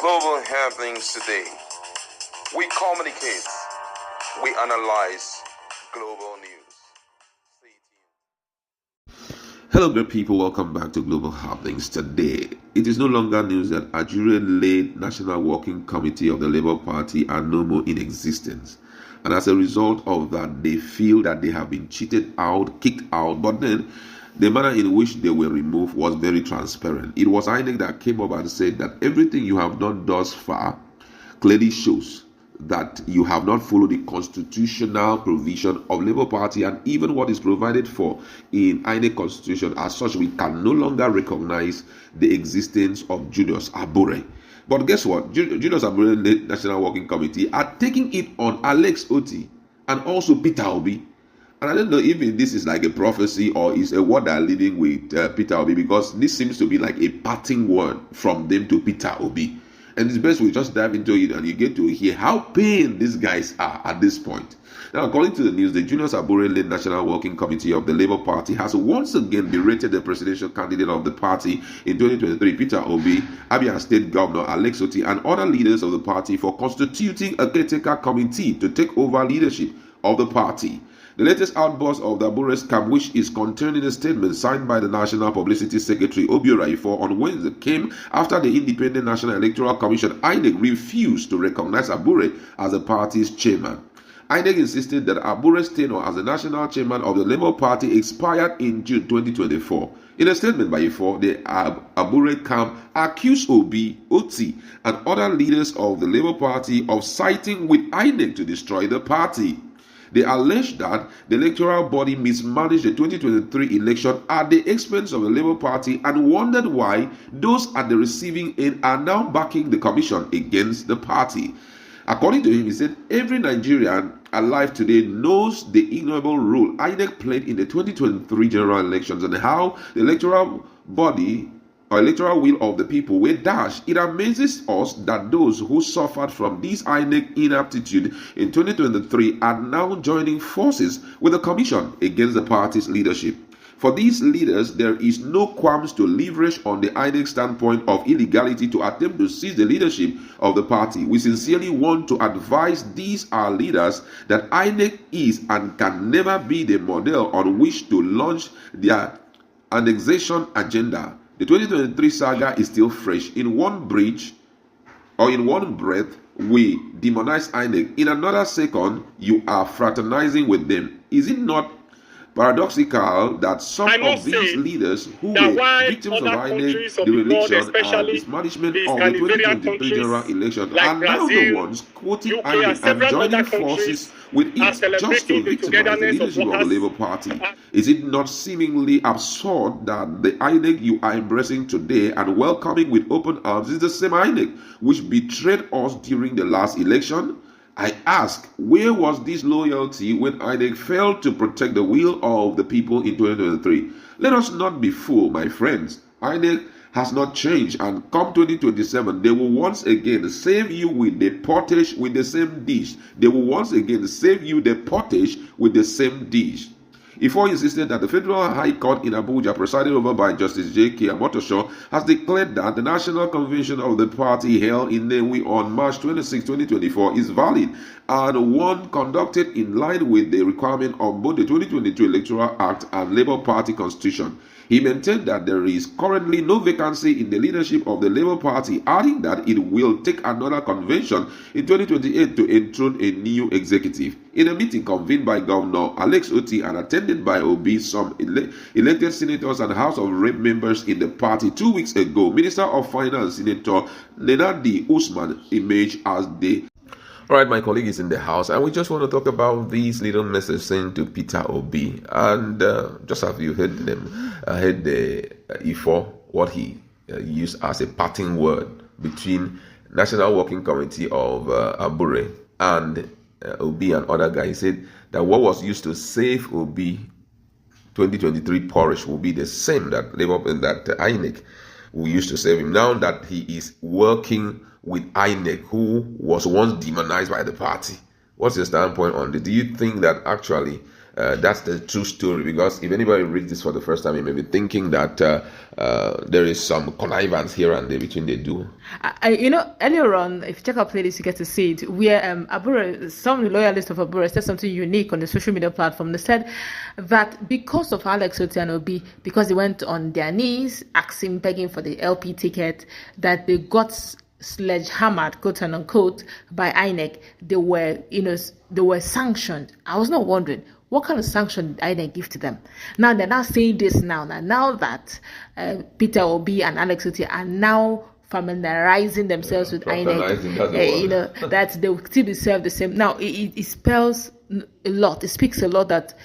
Global happenings today. We communicate. We analyze global news. Stay tuned. Hello, great people. Welcome back to Global Happenings Today. It is no longer news that Abure-led National Working Committee of the Labour Party are no more in existence. And as a result of that, they feel that they have been cheated out, kicked out. But then, the manner in which they were removed was very transparent. It was INEC that came up and said that everything you have done thus far clearly shows that you have not followed the constitutional provision of Labour Party and even what is provided for in INEC Constitution. As such, we can no longer recognize the existence of Julius Abure. But guess what? Julius Abure, the National Working Committee, are taking it on Alex Otti and also Peter Obi. And I don't know if this is like a prophecy or is a word they're living with Peter Obi, because this seems to be like a parting word from them to Peter Obi. And it's best we just dive into it and you get to hear how pained these guys are at this point. Now, according to the news, the Julius Abure-led National Working Committee of the Labour Party has once again berated the presidential candidate of the party in 2023, Peter Obi, Abia State Governor Alex Otti, and other leaders of the party for constituting a caretaker committee to take over leadership of the party. The latest outburst of the Abure's camp, which is contained in a statement signed by the National Publicity Secretary Abure on Wednesday, came after the Independent National Electoral Commission (INEC) refused to recognize Abure as the party's chairman. INEC insisted that Abure's tenure as the national chairman of the Labour Party expired in June 2024. In a statement by Ifo, the Abure camp accused Obi, Otti, and other leaders of the Labour Party of siding with INEC to destroy the party. They alleged that the electoral body mismanaged the 2023 election at the expense of the Labour Party and wondered why those at the receiving end are now backing the commission against the party. According to him, he said, every Nigerian alive today knows the ignoble role INEC played in the 2023 general elections and how the electoral body or electoral will of the people were dashed. It amazes us that those who suffered from this INEC inaptitude in 2023 are now joining forces with the commission against the party's leadership. For these leaders, there is no qualms to leverage on the INEC standpoint of illegality to attempt to seize the leadership of the party. We sincerely want to advise these our leaders that INEC is and can never be the model on which to launch their annexation agenda. The 2023 saga is still fresh. In one breath, we demonize INEC. In another second, you are fraternizing with them. Is it not paradoxical that some of these leaders who were victims of INEC, the election and mismanagement of the 2023 general election are now the ones quoting INEC and joining forces with it just to victimize the leadership of the Labour Party? Is it not seemingly absurd that the INEC you are embracing today and welcoming with open arms is the same INEC which betrayed us during the last election? I ask, where was this loyalty when INEC failed to protect the will of the people in 2023? Let us not be fooled, my friends. INEC has not changed, and come 2027, they will once again save you with the pottage with the same dish. They will once again save you the pottage with the same dish. Ifo insisted that the Federal High Court in Abuja, presided over by Justice J.K. Amotosho, has declared that the National Convention of the party held in Nnewi on March 26, 2024 is valid and one conducted in line with the requirement of both the 2022 Electoral Act and Labour Party Constitution. He maintained that there is currently no vacancy in the leadership of the Labour Party, adding that it will take another convention in 2028 to enthrone a new executive. In a meeting convened by Governor Alex Otti and attended by Obi, some elected senators and House of Rep members in the party 2 weeks ago, Minister of Finance Senator Nenadi Usman emerged as the All right, my colleague is in the house, and we just want to talk about these little messages sent to Peter Obi. And just as you heard the Ifo, what he used as a parting word between National Working Committee of Abure and Obi and other guys. He said that what was used to save Obi 2023 porridge will be the same that INEC will use to save him. Now that he is working with INEC, who was once demonized by the party. What's your standpoint on this? Do you think that actually that's the true story. Because if anybody reads this for the first time, you may be thinking that there is some connivance here and there between the two. Earlier on, if you check our playlist, you get to see it, where Abure, some loyalists of Abure said something unique on the social media platform. They said that because of Alex Oti and Obi, because they went on their knees, asking, begging for the LP ticket, that they got sledgehammered, quote and unquote, by INEC. They were sanctioned. I was not wondering, what kind of sanction did INEC give to them? Now they're not saying this now that Peter Obi and Alex Oti are now familiarizing themselves with INEC, that they will still be served the same. Now it spells a lot. It speaks a lot that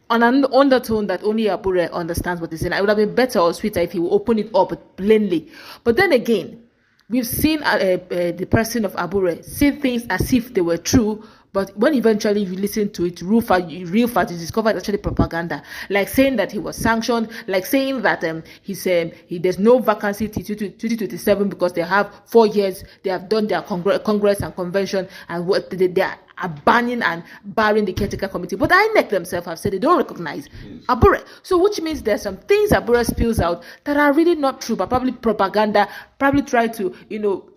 on an undertone that only Abure understands what he's saying. It would have been better or sweeter if he would open it up plainly. But then again, we've seen the person of Abure say things as if they were true, but when eventually you listen to it, real fast, you discover it's actually propaganda. Like saying that he was sanctioned, like saying that there's no vacancy till 2027 because they have 4 years, they have done their congress and convention, and what they are banning and barring the caretaker committee. But INEC themselves have said they don't recognize Abure. So which means there's some things Abure spills out that are really not true, but probably propaganda, probably try to,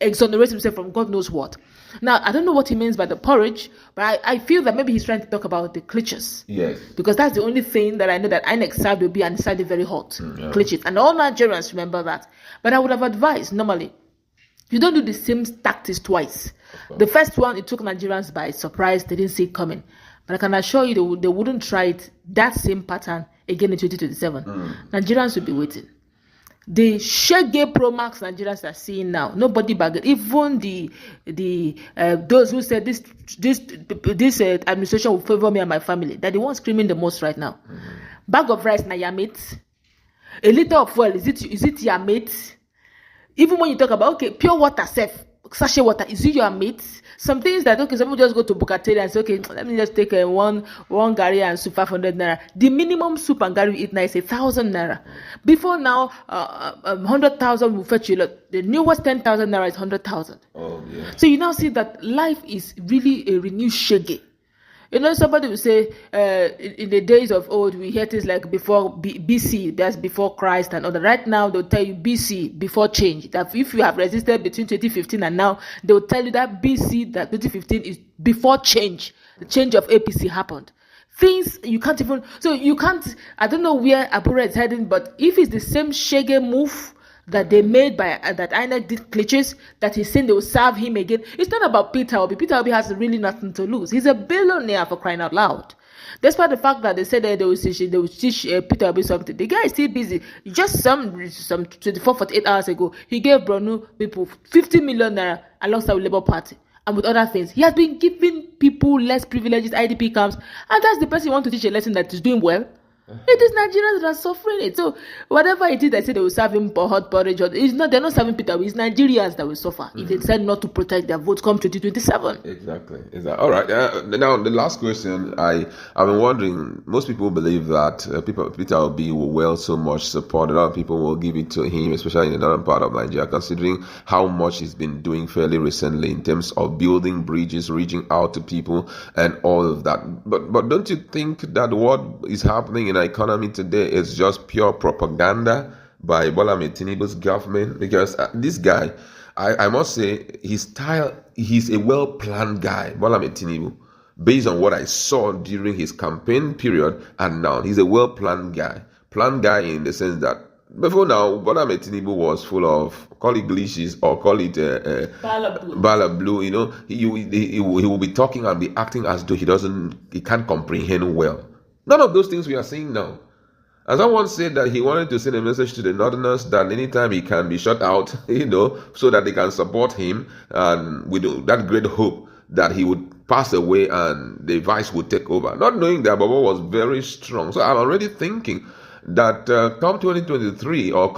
exonerate himself from God knows what. Now, I don't know what he means by the porridge, but I feel that maybe he's trying to talk about the cliches. Yes. Because that's the only thing that I know that INEC served will be, and decided very hot. Cliches. And all Nigerians remember that. But I would have advised, normally, you don't do the same tactics twice. The first one, it took Nigerians by surprise. They didn't see it coming. But I can assure you they wouldn't try it, that same pattern, again in 2027. Nigerians will be waiting. The Shege Pro Max Nigerians are seeing now, nobody bagged. Even the those who said this administration will favor me and my family, they're the ones screaming the most right now. Bag of rice na your mate. A liter of fuel, is it your mate? Even when you talk about pure water, sachet water, is it your mate? Some things that some people just go to Bukateria and say, let me just take one gari and soup 500 naira. The minimum soup and gari we eat now is 1,000 naira. Before now, 100,000 will fetch you a lot. The newest 10,000 naira is 100,000. Oh yeah. So you now see that life is really a renewed shege. Somebody will say, in the days of old, we hear things like before BC, that's before Christ and all that. Right now, they'll tell you BC, before change. That if you have resisted between 2015 and now, they'll tell you that BC, that 2015 is before change. The change of APC happened. Things you can't even, I don't know where Abure is heading, but if it's the same shege move that they made that INEC did glitches, that he's saying they will serve him again. It's not about Peter Obi. Peter Obi has really nothing to lose. He's a billionaire, for crying out loud. Despite the fact that they said that they will teach Peter Obi something, the guy is still busy. Just some 24, 48 hours ago, he gave Bronu people 50 million naira alongside with Labour Party and with other things. He has been giving people less privileges, IDP camps, and that's the person you want to teach a lesson that is doing well. It is Nigerians that are suffering it. So whatever it is they say they will serve him for hot porridge, they're not serving Peter. It's Nigerians that will suffer if they decide not to protect their votes come 2027. Exactly. All right. Now the last question, I've been wondering. Most people believe that Peter Obi will well so much support. A lot of people will give it to him, especially in the northern part of Nigeria, considering how much he's been doing fairly recently in terms of building bridges, reaching out to people, and all of that. But don't you think that what is happening in our economy today is just pure propaganda by Bola Tinubu's government? Because this guy, I must say, his style, he's a well-planned guy, Bola Tinubu, based on what I saw during his campaign period and now. He's a well-planned guy. Planned guy in the sense that before now, Bola Tinubu was full of, call it glitches or call it Bala Blue. He will be talking and be acting as though he can't comprehend well. None of those things we are seeing now. And someone said that he wanted to send a message to the Northerners that anytime he can be shut out, so that they can support him, and with that great hope that he would pass away and the vice would take over. Not knowing that Baba was very strong. So I'm already thinking, that come 2023 or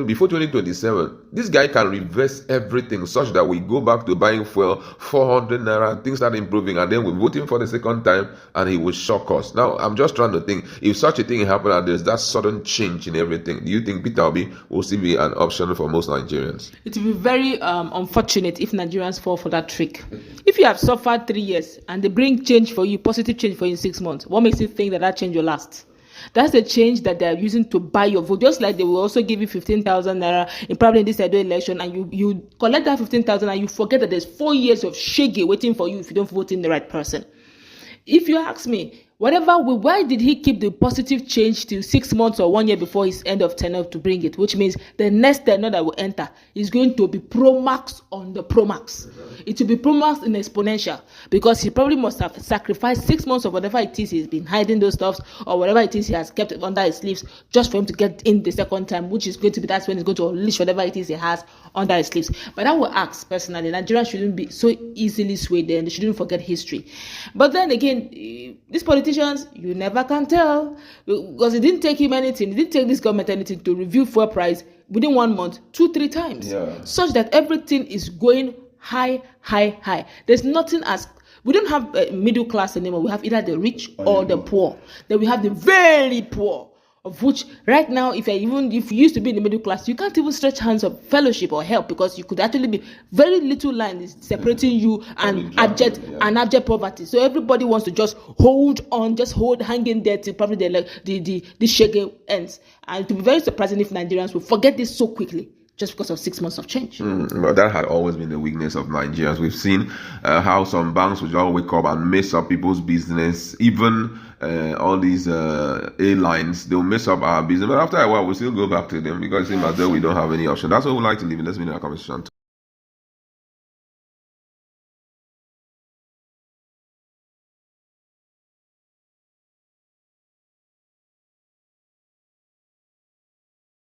before 2027, this guy can reverse everything such that we go back to buying fuel 400 naira, things start improving, and then we vote him for the second time and he will shock us. Now, I'm just trying to think, if such a thing happened and there's that sudden change in everything, do you think Peter Obi will still be an option for most Nigerians? It will be very unfortunate if Nigerians fall for that trick. If you have suffered 3 years and they bring change for you, positive change for you in 6 months, what makes you think that change will last? That's the change that they're using to buy your vote. Just like they will also give you 15,000 naira in probably in this Edo election, and you collect that 15,000 and you forget that there's 4 years of shege waiting for you if you don't vote in the right person. If you ask me, why did he keep the positive change till 6 months or 1 year before his end of tenure to bring it? Which means the next tenure that will enter is going to be Pro Max on the Pro Max. It will be Pro Max in exponential, because he probably must have sacrificed 6 months of whatever it is he's been hiding those stuffs, or whatever it is he has kept under his sleeves, just for him to get in the second time, which is going to be, that's when he's going to unleash whatever it is he has under his sleeves. But I will ask personally, Nigerians shouldn't be so easily swayed, and they shouldn't forget history. But then again, these politicians, you never can tell, because it didn't take him anything, it didn't take this government anything to review fuel price within 1 month 2-3 times, such that everything is going high. There's nothing as, we don't have a middle class anymore. We have either the rich or the poor. Then we have the very poor, of which right now, if you used to be in the middle class, you can't even stretch hands of fellowship or help, because you could actually be very little line is separating you and abject poverty. So everybody wants to just hold on, hanging there till probably the shege ends. And it will be very surprising if Nigerians will forget this so quickly, just because of 6 months of change. But that had always been the weakness of Nigerians. We've seen how some banks would just wake up and mess up people's business. Even all these airlines, they'll mess up our business. But after a while, we'll still go back to them, because it seems as though we don't have any option. That's what we like to leave in. Let's be in our conversation.